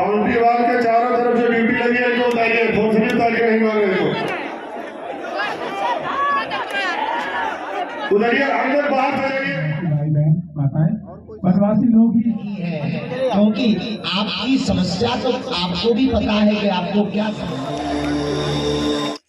Boundary wall के चारों तरफ जो ड्यूटी लगी है इनको उतारिए, दूसरी उतारिए, नहीं मांग रहे तो उधरिए, अंदर बाहर चलेंगे। भाई बहन माताएं वनवासी लोग ही है, क्योंकि आपकी समस्या तो आपको भी पता है कि आपको क्या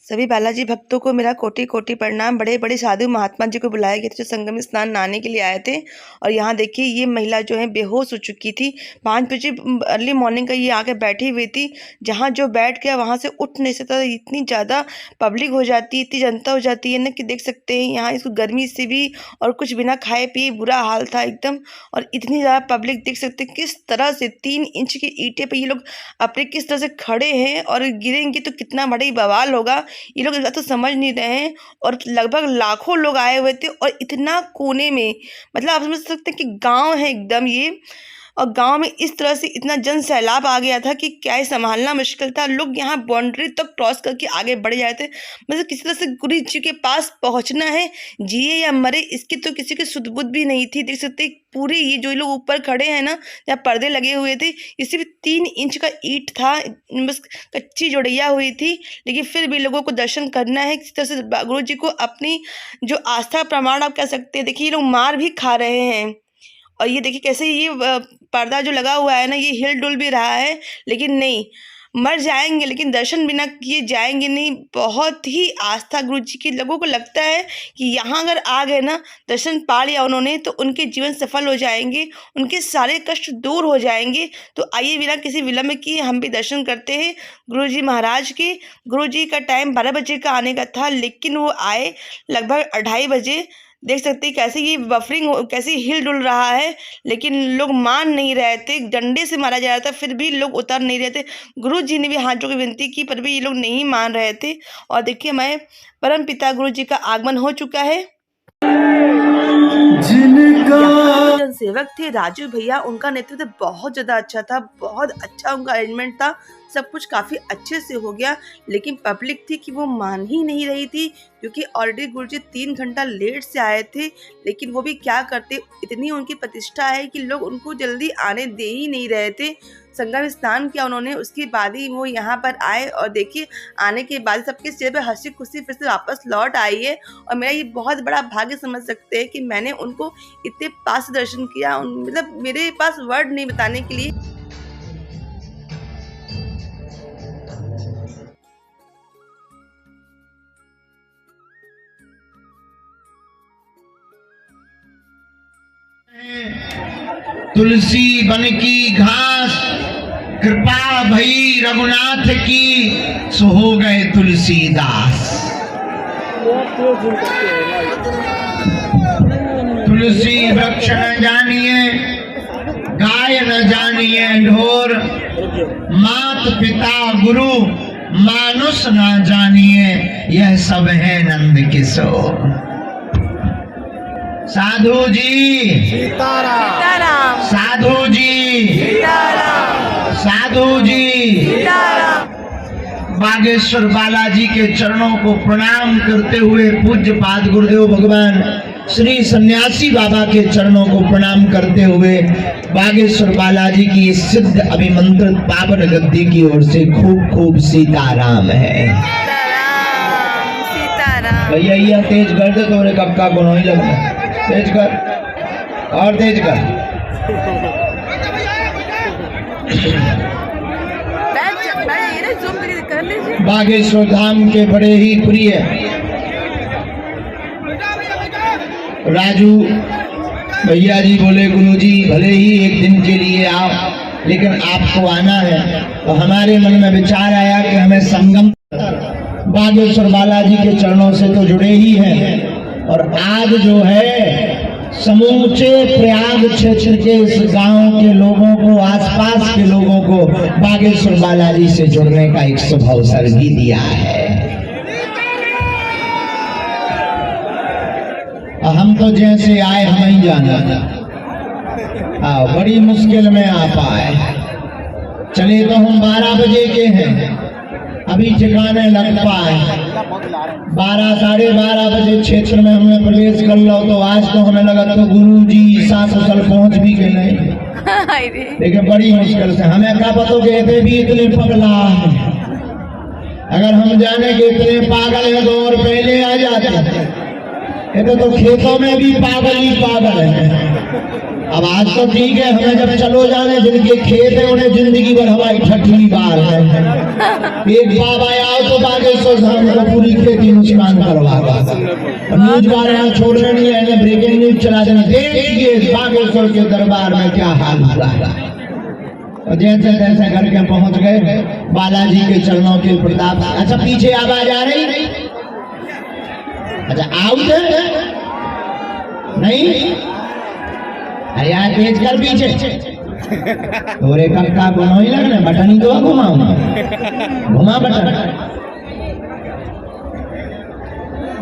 सभी बालाजी भक्तों को मेरा कोटि कोटि प्रणाम। बड़े बड़े साधु महात्मा जी को बुलाया गया था जो संगम स्नान नहाने के लिए आए थे। और यहाँ देखिए ये महिला जो है बेहोश हो चुकी थी। 5 बजे अर्ली मॉर्निंग का ये आके बैठी हुई थी। जहाँ जो बैठ गया वहाँ से उठ नहीं सकता। इतनी ज़्यादा पब्लिक हो जाती है, इतनी जनता हो जाती है ना कि देख सकते हैं यहाँ इसको गर्मी से भी और कुछ बिना खाए पिए बुरा हाल था एकदम। और इतनी ज़्यादा पब्लिक देख सकते हैं किस तरह से 3 इंच की ईंटें पे ये लोग अपने किस तरह से खड़े हैं। और गिरेंगे तो कितना बड़ा ही बवाल होगा, ये लोग तो समझ नहीं रहे हैं। और लगभग लाखों लोग आए हुए थे और इतना कोने में, मतलब आप समझ सकते हैं कि गांव है एकदम ये। और गांव में इस तरह से इतना जन सैलाब आ गया था कि क्या संभालना मुश्किल था। लोग यहाँ बाउंड्री तक क्रॉस करके आगे बढ़ जाए थे। मतलब किसी तरह से गुरु जी के पास पहुँचना है, जिए या मरे इसकी तो किसी की सुध बुध भी नहीं थी। देख सकते पूरे ये जो लोग ऊपर खड़े हैं ना, जहाँ पर्दे लगे हुए थे, इसी भी 3 इंच का ईंट था, बस कच्ची जोड़ैया हुई थी। लेकिन फिर भी लोगों को दर्शन करना है किसी तरह से गुरु जी को। अपनी जो आस्था प्रमाण आप कह सकते हैं। देखिए ये लोग मार भी खा रहे हैं। और ये देखिए कैसे ये पर्दा जो लगा हुआ है ना, ये हिल डुल भी रहा है। लेकिन नहीं, मर जाएंगे लेकिन दर्शन बिना किए जाएंगे नहीं। बहुत ही आस्था गुरु जी की। लोगों को लगता है कि यहाँ अगर आ गए ना, दर्शन पा लिया उन्होंने, तो उनके जीवन सफल हो जाएंगे, उनके सारे कष्ट दूर हो जाएंगे। तो आइए बिना किसी विलम्ब किए हम भी दर्शन करते हैं गुरु जी महाराज के। गुरु जी का टाइम 12 बजे का आने का था, लेकिन वो आए लगभग 2:30 बजे। देख सकते हैं कैसे ये बफरिंग कैसे हिल डुल रहा है। लेकिन लोग मान नहीं रहे थे, डंडे से मारा जा रहा था, फिर भी लोग उतर नहीं रहे थे। गुरु जी ने भी हाथ जोड़ के विनती की, पर भी ये लोग नहीं मान रहे थे। और देखिए मैं परम पिता गुरु जी का आगमन हो चुका है। जिनका जनसेवक थे राजू भैया, उनका नेतृत्व बहुत ज़्यादा अच्छा था, बहुत अच्छा उनका अरेंजमेंट था, सब कुछ काफ़ी अच्छे से हो गया। लेकिन पब्लिक थी कि वो मान ही नहीं रही थी, क्योंकि ऑलरेडी गुरुजी 3 घंटा लेट से आए थे। लेकिन वो भी क्या करते, इतनी उनकी प्रतिष्ठा है कि लोग उनको जल्दी आने दे ही नहीं रहे थे। संगम स्नान किया उन्होंने, उसके बाद ही वो यहाँ पर आए। और देखिए आने के बाद सबके चेहरे पर हंसी खुशी फिर से वापस लौट आई है। और मेरा ये बहुत बड़ा भाग्य समझ सकते हैं कि मैंने उनको इतने पास दर्शन किया। मतलब मेरे पास वर्ड नहीं बताने के लिए। तुलसी बन की घास, कृपा भई रघुनाथ की, सो हो गए तुलसीदास। तुलसी वृक्ष न जानिए, गाय न जानिए ढोर, मात पिता गुरु मानुष न जानिए, यह सब है नंद किशोर। साधु जी सीताराम, साधु जी सीताराम, साधु जी सीताराम। बागेश्वर बालाजी के चरणों को प्रणाम करते हुए पूज्य पाद गुरुदेव भगवान श्री सन्यासी बाबा के चरणों को प्रणाम करते हुए बागेश्वर बालाजी की सिद्ध अभिमंत्रित पावन गद्दी की ओर से खूब खूब सीताराम है। भैया यह तेज कर दे तो कक्का को नहीं लगता, तेज कर और तेज कर। बागेश्वर धाम के बड़े ही प्रिय राजू भैया जी बोले गुरुजी भले ही एक दिन के लिए आओ, लेकिन आपको आना है। तो हमारे मन में विचार आया कि हमें संगम बागेश्वर बालाजी के चरणों से तो जुड़े ही हैं। और आज जो है समूचे प्रयाग क्षेत्र के इस गांव के लोगों को, आसपास के लोगों को बागेश्वर बालाजी से जुड़ने का एक शुभ अवसर भी दिया है। हम तो जैसे आए हम ही जाना, बड़ी मुश्किल में आ पाए। चले तो हम 12 बजे के हैं, अभी ठिकाने लग पाए। 12 साढ़े 12 बजे क्षेत्र में हमने प्रवेश कर लो तो आज तो हमें लगा तो गुरु जी साकुशल पहुंच भी गए नहीं, लेकिन बड़ी मुश्किल से हमें क्या पता कहते भी इतने पगला है। अगर हम जाने के इतने पागल है तो और पहले आ जाते। ये तो खेतों में भी पागल ही पागल है। अब आज तो ठीक है, हमें जब चलो जाने जिनके खेत है उन्हें जिंदगी भर हमारी ठठली बार है। एक बाबा आओ तो बागेश्वर धाम को पूरी खेती नुकसान करवागा। न्यूज वाले यहाँ छोड़ने नहीं है, इन्हें ब्रेकिंग न्यूज चला देना। देखिए बागेश्वर के दरबार में क्या हाल हुआ है। जैसे तैसे करके पहुंच गए बालाजी के चरणों के प्रताप। अच्छा पीछे आवाज आ रही? अच्छा आउट नहीं, अरे यार तेज कर पीछे। तोरे कक्का को नहीं लगना, बटन ही तो घुमाऊ, घुमा बटन।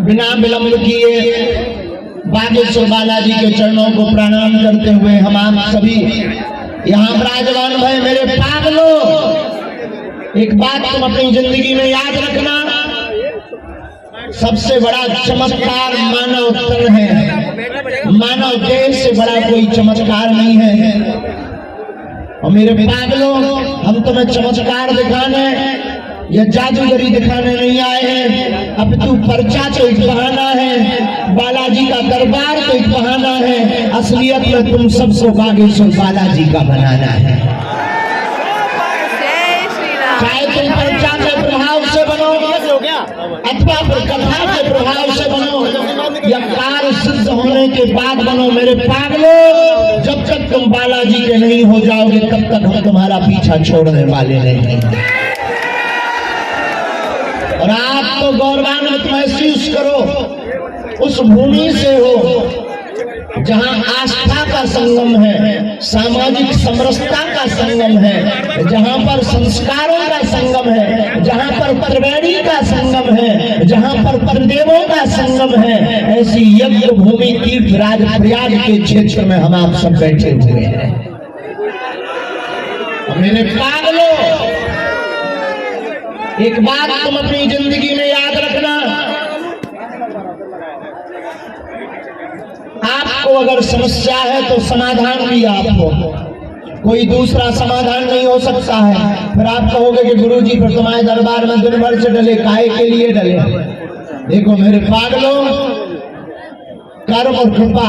बिना विलंब किए बागेश्वर बालाजी के चरणों को प्रणाम करते हुए हम आप सभी यहाँ विराजमान भय। मेरे पागलो, एक बात तुम अपनी जिंदगी में याद रखना, सबसे बड़ा चमत्कार मानव तन है। मानव देह से बड़ा कोई चमत्कार नहीं है। और मेरे पागलों, हम तुम्हें चमत्कार दिखाने या जादूगरी दिखाने नहीं आए हैं। अब तू पर्चा तो एक बहाना है, बालाजी का दरबार तो एक बहाना है। असलियत में तुम सबको बागेश्वर बालाजी का बनाना है। चाहे तुम पर्चा के प्रभाव से बनो अथवा कथा के प्रभाव से बनो या कार्य सिद्ध होने के बाद बनो। मेरे पागलों, जब तक तुम बालाजी के नहीं हो जाओगे तब तक हम तुम्हारा पीछा छोड़ने वाले नहीं। और आप तो गौरवान्वित महसूस करो, उस भूमि से हो जहां आस्था का संगम है, सामाजिक समरसता का संगम है, जहां पर संस्कारों का संगम है, जहां पर त्रिवेणी का संगम है, जहां पर परदेवों का संगम है। ऐसी यज्ञ भूमि तीर्थराज प्रयाग के क्षेत्र में हम आप सब बैठे हुए हैं। मेरे पागलों, एक बात तुम अपनी जिंदगी में याद रखना, आपको अगर समस्या है तो समाधान भी आप हो, कोई दूसरा समाधान नहीं हो सकता है। फिर आप कहोगे कि गुरुजी फिर तुम्हारे दरबार में दिन भर से डले, काहे के लिए डले? देखो मेरे पागलों, कर्म और कृपा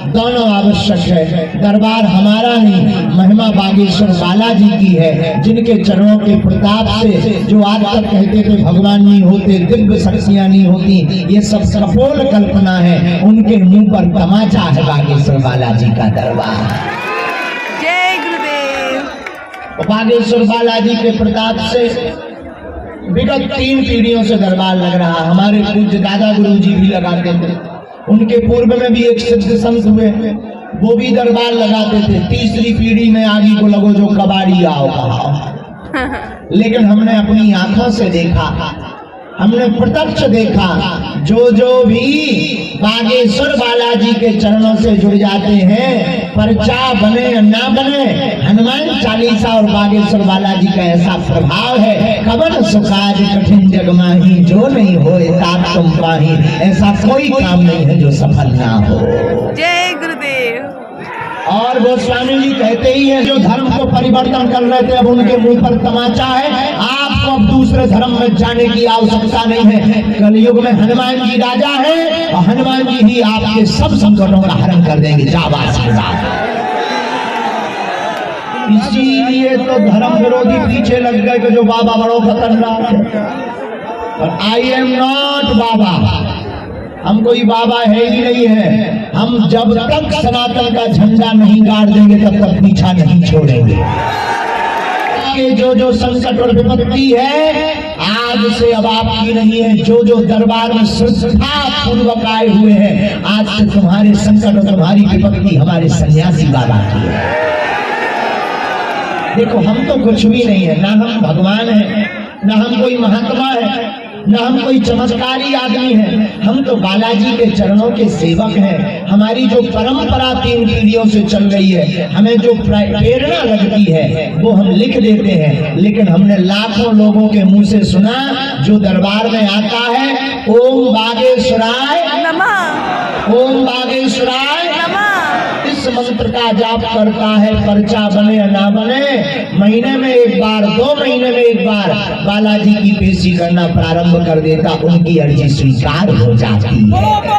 दोनों आवश्यक है। दरबार हमारा नहीं, महिमा बागेश्वर बालाजी की है, जिनके चरणों के प्रताप से जो आज तक कहते थे भगवान नहीं होते, दिव्य शक्तियां नहीं होती, ये सब कपोल कल्पना है। उनके मुंह पर तमाचा है बागेश्वर बालाजी का दरबार। जय गुरुदेव। बागेश्वर बालाजी के प्रताप से विगत 3 पीढ़ियों से दरबार लग रहा। हमारे पूज्य दादा गुरुजी भी लगाते थे, उनके पूर्व में भी एक सिद्ध संत हुए, वो भी दरबार लगाते थे। तीसरी पीढ़ी में आगे को लगो जो कबाड़ी आओ कहा। लेकिन हमने अपनी आंखों से देखा, हमने प्रत्यक्ष देखा, जो भी बागेश्वर बालाजी के चरणों से जुड़ जाते हैं, पर्चा बने या ना बने, हनुमान चालीसा और बागेश्वर बालाजी का ऐसा प्रभाव है। कवन सुखाज कठिन जग माही, जो नहीं हो तात तुम पाही। ऐसा कोई काम नहीं है जो सफल ना हो। जय गुरुदेव। और गोस्वामी जी कहते ही है, जो धर्म को परिवर्तन कर रहे थे अब उनके मुंह पर तमाचा है। आपको अब दूसरे धर्म में जाने की आवश्यकता नहीं है। कलयुग में हनुमान जी राजा है और हनुमान जी ही आपके सब संकटों का हरण कर देंगे। जाबाज के साथ। इसीलिए तो धर्म विरोधी पीछे लग गए कि जो बाबा बड़ो खतरनाक है। और आई एम नॉट बाबा, हम कोई बाबा है ही नहीं है। हम जब तक सनातन का झंडा नहीं गाड़ देंगे तब तक पीछा नहीं छोड़ेंगे। ये जो संकट और विपत्ति है आज से अब आपकी नहीं है। जो दरबार में श्रद्धा पूर्वक आए हुए हैं, आज से तुम्हारे संकट और तुम्हारी विपत्ति हमारे सन्यासी बाबा की है। देखो हम तो कुछ भी नहीं है, ना हम भगवान है, ना हम कोई महात्मा है, न हम कोई चमत्कारी आदमी हैं, हम तो बालाजी के चरणों के सेवक हैं। हमारी जो परंपरा 3 पीढ़ियों से चल रही है, हमें जो प्रेरणा लगती है वो हम लिख देते हैं। लेकिन हमने लाखों लोगों के मुंह से सुना, जो दरबार में आता है ओम बागेश्वराय नमः, ओम बागेश्वराय नमः, इस मंत्र का जाप करता है, पर्चा बने या ना बने, महीने में एक बार, 2 महीने में एक बार बालाजी की पेशी करना प्रारंभ कर देता, उनकी अर्जी स्वीकार हो जाती है।